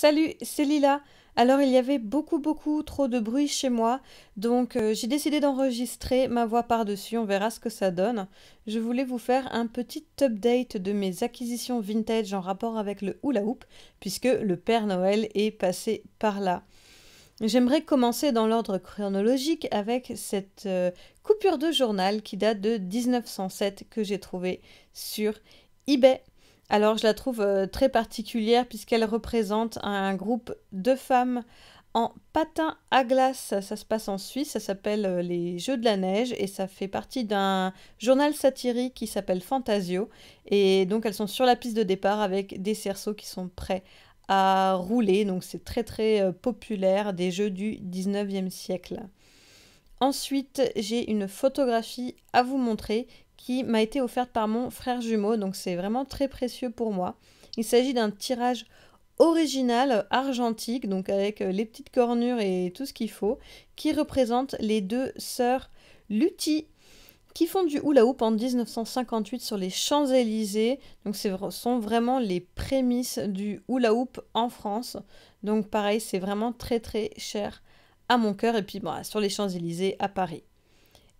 Salut, c'est Lila. Alors il y avait beaucoup trop de bruit chez moi, donc j'ai décidé d'enregistrer ma voix par-dessus, on verra ce que ça donne. Je voulais vous faire un petit update de mes acquisitions vintage en rapport avec le hula hoop, puisque le Père Noël est passé par là. J'aimerais commencer dans l'ordre chronologique avec cette coupure de journal qui date de 1907 que j'ai trouvée sur eBay. Alors je la trouve très particulière puisqu'elle représente un groupe de femmes en patin à glace. Ça se passe en Suisse, ça s'appelle les Jeux de la Neige et ça fait partie d'un journal satirique qui s'appelle Fantasio. Et donc elles sont sur la piste de départ avec des cerceaux qui sont prêts à rouler. Donc c'est très populaire des jeux du 19e siècle. Ensuite, j'ai une photographie à vous montrer qui m'a été offerte par mon frère jumeau, donc c'est vraiment très précieux pour moi. Il s'agit d'un tirage original argentique, donc avec les petites cornures et tout ce qu'il faut, qui représente les deux sœurs Lutti qui font du hula hoop en 1958 sur les Champs-Élysées. Donc ce sont vraiment les prémices du hula hoop en France. Donc pareil, c'est vraiment très cher à mon cœur. Et puis bon, sur les Champs-Élysées à Paris.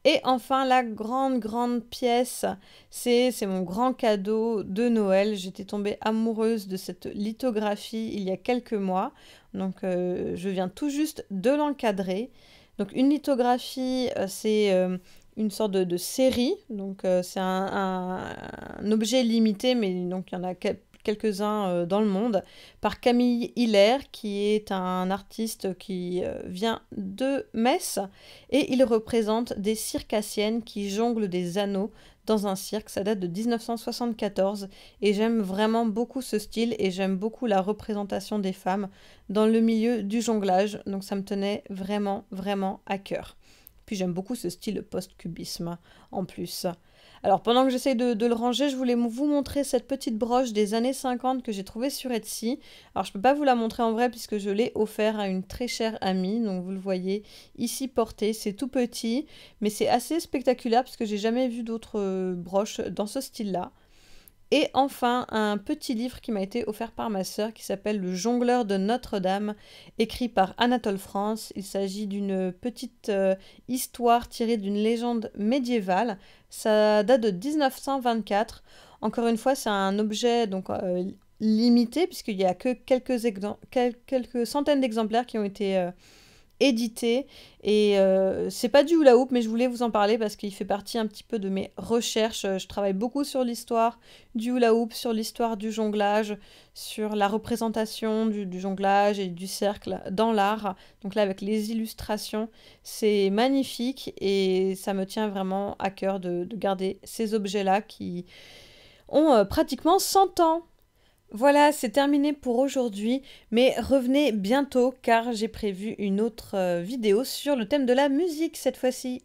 Et enfin, la grande pièce, c'est mon grand cadeau de Noël. J'étais tombée amoureuse de cette lithographie il y a quelques mois. Donc je viens tout juste de l'encadrer. Donc une lithographie, c'est une sorte de série. Donc c'est un objet limité, mais donc il y en a quelques-uns dans le monde, par Camille Hiller, qui est un artiste qui vient de Metz, et il représente des circassiennes qui jonglent des anneaux dans un cirque. Ça date de 1974, et j'aime vraiment beaucoup ce style, et j'aime beaucoup la représentation des femmes dans le milieu du jonglage, donc ça me tenait vraiment à cœur. Puis j'aime beaucoup ce style post-cubisme en plus. Alors pendant que j'essaye de le ranger, je voulais vous montrer cette petite broche des années 50 que j'ai trouvée sur Etsy. Alors je ne peux pas vous la montrer en vrai puisque je l'ai offert à une très chère amie. Donc vous le voyez ici porté, c'est tout petit. Mais c'est assez spectaculaire puisque j'ai jamais vu d'autres broches dans ce style-là. Et enfin, un petit livre qui m'a été offert par ma sœur qui s'appelle Le jongleur de Notre-Dame, écrit par Anatole France. Il s'agit d'une petite histoire tirée d'une légende médiévale. Ça date de 1924. Encore une fois, c'est un objet donc limité puisqu'il n'y a que quelques centaines d'exemplaires qui ont été édité et c'est pas du hula hoop mais je voulais vous en parler parce qu'il fait partie un petit peu de mes recherches. Je travaille beaucoup sur l'histoire du hula hoop, sur l'histoire du jonglage, sur la représentation du jonglage et du cercle dans l'art. Donc là avec les illustrations, c'est magnifique et ça me tient vraiment à cœur de garder ces objets-là qui ont pratiquement 100 ans. Voilà, c'est terminé pour aujourd'hui, mais revenez bientôt car j'ai prévu une autre vidéo sur le thème de la musique cette fois-ci.